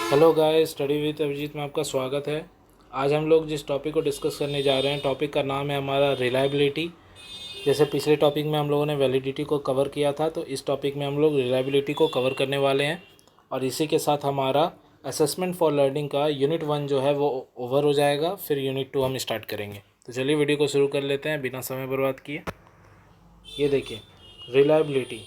Hello guys, study with Abhijeet में आपका स्वागत है। आज हम लोग जिस टॉपिक को डिस्कस करने जा रहे हैं, टॉपिक का नाम है हमारा रिलायबिलिटी। जैसे पिछले टॉपिक में हम लोगों ने वैलिडिटी को कवर किया था, तो इस टॉपिक में हम लोग रिलायबिलिटी को कवर करने वाले हैं। और इसी के साथ हमारा असेसमेंट फॉर लर्निंग का यूनिट 1 जो है वो ओवर हो जाएगा, फिर यूनिट 2 हम स्टार्ट करेंगे। तो चलिए वीडियो को शुरू कर लेते हैं बिना समय बर्बाद किए। ये देखिए, reliability.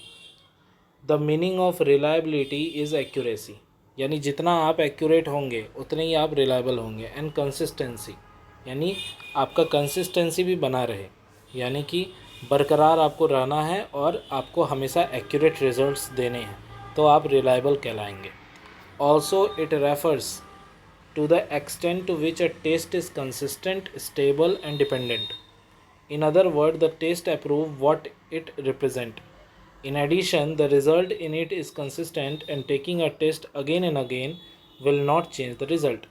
The meaning of reliability is accuracy, यानी जितना आप एक्यूरेट होंगे उतने ही आप रिलायबल होंगे। एंड कंसिस्टेंसी, यानी आपका कंसिस्टेंसी भी बना रहे, यानी कि बरकरार आपको रहना है और आपको हमेशा एक्यूरेट रिजल्ट्स देने हैं, तो आप रिलायबल कहलाएंगे। Also it refers to the extent to which a test is consistent, stable and dependent. In other words, the test approve what it represent. In addition, the result in it is consistent and taking a test again and again will not change the result.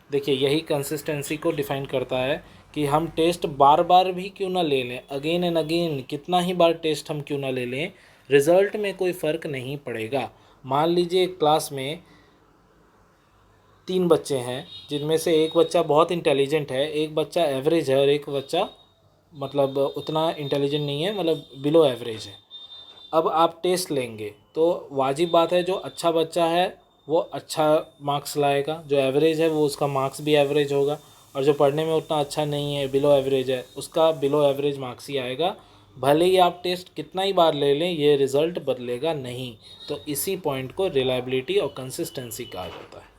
देखिए, यही consistency को define करता है कि हम test बार बार भी क्यों ना ले लें, अगेन एंड अगेन कितना ही बार टेस्ट हम क्यों ना ले लें, रिज़ल्ट में कोई फ़र्क नहीं पड़ेगा। मान लीजिए क्लास में 3 बच्चे हैं, जिनमें से एक बच्चा बहुत इंटेलिजेंट है, एक बच्चा एवरेज है और एक बच्चा मतलब उतना इंटेलिजेंट नहीं है, मतलब बिलो एवरेज है। अब आप टेस्ट लेंगे तो वाजिब बात है, जो अच्छा बच्चा है वो अच्छा मार्क्स लाएगा, जो एवरेज है वो उसका मार्क्स भी एवरेज होगा, और जो पढ़ने में उतना अच्छा नहीं है, बिलो एवरेज है, उसका बिलो एवरेज मार्क्स ही आएगा। भले ही आप टेस्ट कितना ही बार ले लें, ये रिज़ल्ट बदलेगा नहीं। तो इसी पॉइंट को रिलायबिलिटी और कंसिस्टेंसी कहा जाता है।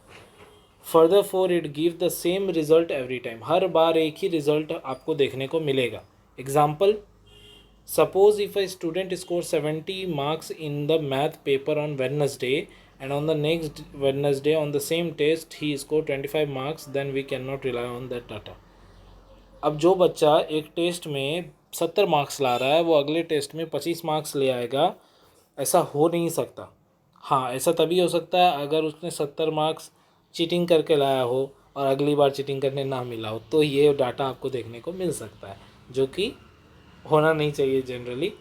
Further for it give the same result every time, हर बार एक ही रिजल्ट आपको देखने को मिलेगा। Example, suppose if a student score 70 marks in the math paper on Wednesday and on the next Wednesday on the same test he score 25 marks, then we can not rely on that data. अब जो बच्चा एक test में 70 marks ला रहा है, वो अगले test में 25 मार्क्स ले आएगा, ऐसा हो नहीं सकता। हाँ, ऐसा तभी हो सकता है अगर उसने 70 मार्क्स चीटिंग करके लाया हो और अगली बार चीटिंग करने ना मिला हो, तो ये डाटा आपको देखने को मिल सकता है, जो कि होना नहीं चाहिए जनरली।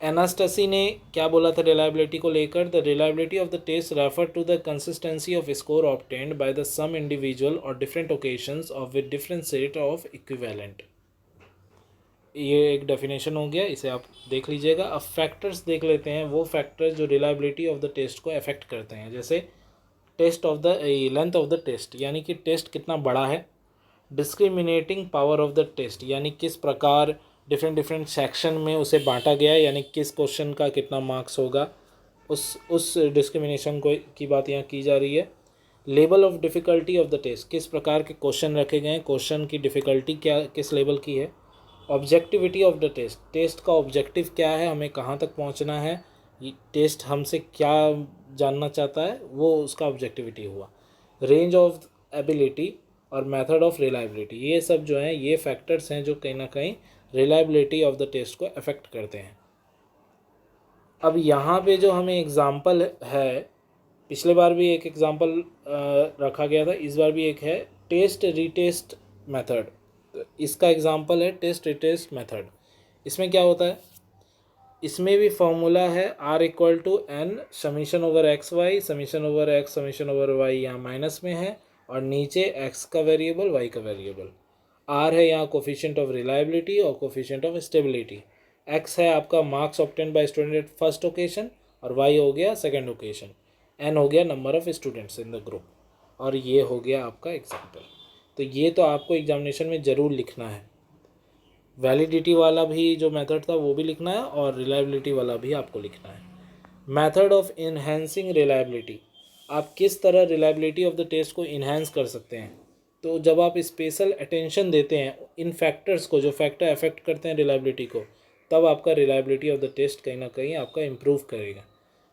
एनास्टसी ने क्या बोला था रिलायबिलिटी को लेकर? The reliability of the test refer to the consistency of score obtained by the same individual और different occasions of with different set of equivalent. ये एक डेफिनेशन हो गया, इसे आप देख लीजिएगा। अब फैक्टर्स देख लेते हैं, वो फैक्टर्स जो रिलायबिलिटी ऑफ द टेस्ट को अफेक्ट करते हैं। जैसे test of the length of the test, यानी कि टेस्ट कितना बड़ा है। Discriminating power of the test, यानी किस प्रकार डिफरेंट डिफरेंट सेक्शन में उसे बांटा गया है, यानी किस क्वेश्चन का कितना मार्क्स होगा, उस डिस्क्रिमिनेशन को की बात यहाँ की जा रही है। Level of difficulty of the test, किस प्रकार के क्वेश्चन रखे गए हैं, क्वेश्चन की डिफ़िकल्टी क्या किस लेवल की है। Objectivity of the test, test का ऑब्जेक्टिव क्या है, हमें कहाँ तक पहुँचना है, ये टेस्ट हमसे क्या जानना चाहता है, वो उसका ऑब्जेक्टिविटी हुआ। रेंज ऑफ एबिलिटी और मेथड ऑफ रिलायबिलिटी, ये सब जो हैं ये फैक्टर्स हैं जो कहीं ना कहीं रिलायबिलिटी ऑफ द टेस्ट को अफेक्ट करते हैं। अब यहाँ पे जो हमें एग्ज़ाम्पल है, पिछले बार भी एक एग्ज़ाम्पल रखा गया था, इस बार भी एक है, टेस्ट रीटेस्ट मेथड। इसका एग्ज़ाम्पल है टेस्ट रीटेस्ट मेथड। इसमें क्या होता है, इसमें भी फॉर्मूला है R equal to n summation over x y, summation over x summation over y यहाँ माइनस में है, और नीचे x का वेरिएबल y का वेरिएबल। R है यहाँ कोफिशिएंट ऑफ रिलायबिलिटी और कोफिशिएंट ऑफ स्टेबिलिटी। x है आपका marks obtain by student at first occasion, और y हो गया सेकेंड ओकेशन, n हो गया number of students in the group, और ये हो गया आपका एग्जाम्पल। तो ये तो आपको एग्जामिनेशन में ज़रूर लिखना है। वैलिडिटी वाला भी जो मेथड था वो भी लिखना है, और रिलायबिलिटी वाला भी आपको लिखना है। मेथड ऑफ इन्हेंसिंग रिलायबिलिटी, आप किस तरह रिलायबिलिटी ऑफ द टेस्ट को इन्हेंस कर सकते हैं। तो जब आप स्पेशल अटेंशन देते हैं इन फैक्टर्स को, जो फैक्टर अफेक्ट करते हैं रिलायबिलिटी को, तब आपका रिलायबिलिटी ऑफ द टेस्ट कहीं ना कहीं आपका इम्प्रूव करेगा।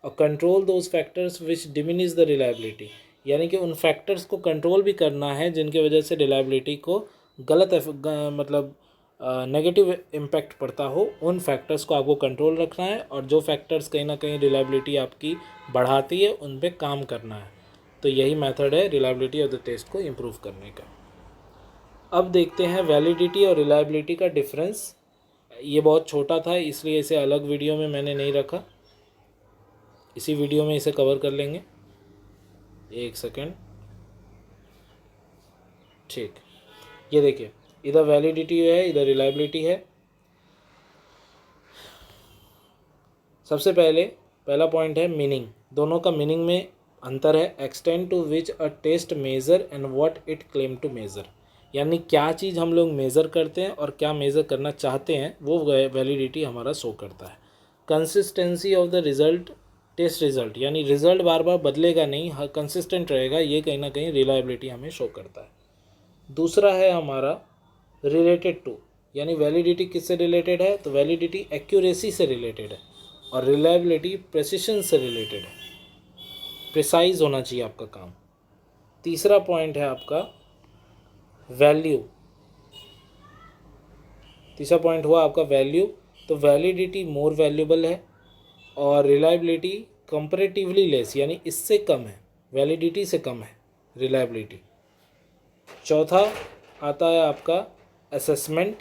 और control those factors which diminish the reliability, यानी कि उन फैक्टर्स को कंट्रोल भी करना है जिनकी वजह से रिलायबिलिटी को मतलब नेगेटिव इम्पैक्ट पड़ता हो, उन फैक्टर्स को आपको कंट्रोल रखना है, और जो फैक्टर्स कहीं ना कहीं रिलायबिलिटी आपकी बढ़ाती है उन पे काम करना है। तो यही मेथड है रिलायबिलिटी ऑफ द टेस्ट को इम्प्रूव करने का। अब देखते हैं वैलिडिटी और रिलायबिलिटी का डिफरेंस। ये बहुत छोटा था इसलिए इसे अलग वीडियो में मैंने नहीं रखा, इसी वीडियो में इसे कवर कर लेंगे। एक सेकेंड, ठीक, ये देखिए इधर वैलिडिटी है, इधर रिलायबिलिटी है। सबसे पहला पॉइंट है मीनिंग। दोनों का मीनिंग में अंतर है। Extend to which a test measure and what it claim to measure, यानी क्या चीज़ हम लोग मेज़र करते हैं और क्या मेज़र करना चाहते हैं, वो वैलिडिटी हमारा शो करता है। Consistency of the result, test result, यानी रिज़ल्ट बार बार बदलेगा नहीं, हर कंसिस्टेंट रहेगा, ये कहीं ना कहीं रिलायबिलिटी हमें शो करता है। दूसरा है हमारा रिलेटेड टू, यानी वैलिडिटी किससे रिलेटेड है, तो वैलिडिटी एक्यूरेसी से रिलेटेड है और रिलायबिलिटी प्रेसिशन से रिलेटेड है। प्रिसाइज होना चाहिए आपका काम। तीसरा पॉइंट है आपका वैल्यू। तीसरा पॉइंट हुआ आपका वैल्यू। तो वैलिडिटी मोर वैल्यूबल है और रिलायबिलिटी कंपैरेटिवली लेस, यानी इससे कम है, वैलिडिटी से कम है रिलायबिलिटी। चौथा आता है आपका असेसमेंट।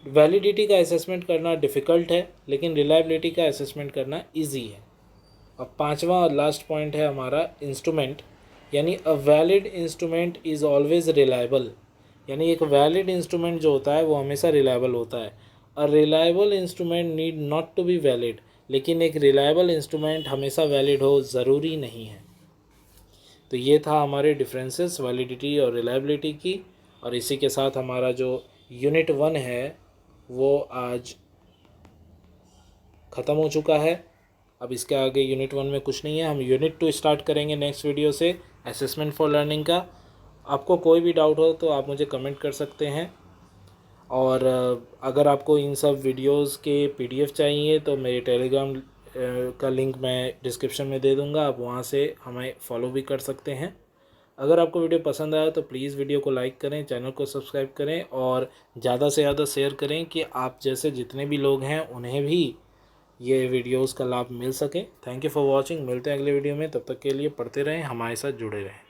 वैलिडिटी का असेसमेंट करना डिफ़िकल्ट है, लेकिन रिलायबिलिटी का असेसमेंट करना इजी है। अब पांचवा और लास्ट पॉइंट है हमारा इंस्ट्रूमेंट, यानी a valid instrument is always reliable, यानी एक वैलिड इंस्ट्रूमेंट जो होता है वो हमेशा रिलायबल होता है। A reliable instrument need not to be valid, लेकिन एक रिलायबल इंस्ट्रूमेंट हमेशा वैलिड हो ज़रूरी नहीं है। तो ये था हमारे डिफरेंसेस वैलिडिटी और रिलायबिलिटी की, और इसी के साथ हमारा जो यूनिट 1 है वो आज ख़त्म हो चुका है। अब इसके आगे यूनिट 1 में कुछ नहीं है, हम यूनिट 2 स्टार्ट करेंगे नेक्स्ट वीडियो से, असेसमेंट फॉर लर्निंग का। आपको कोई भी डाउट हो तो आप मुझे कमेंट कर सकते हैं, और अगर आपको इन सब वीडियोस के PDF चाहिए तो मेरे टेलीग्राम का लिंक मैं डिस्क्रिप्शन में दे दूंगा, आप वहां से हमें फॉलो भी कर सकते हैं। अगर आपको वीडियो पसंद आया तो प्लीज़ वीडियो को लाइक करें, चैनल को सब्सक्राइब करें और ज़्यादा से ज़्यादा शेयर करें कि आप जैसे जितने भी लोग हैं उन्हें भी ये वीडियोस का लाभ मिल सके। Thank you for watching. मिलते हैं अगले वीडियो में, तब तक के लिए पढ़ते रहें, हमारे साथ जुड़े रहें।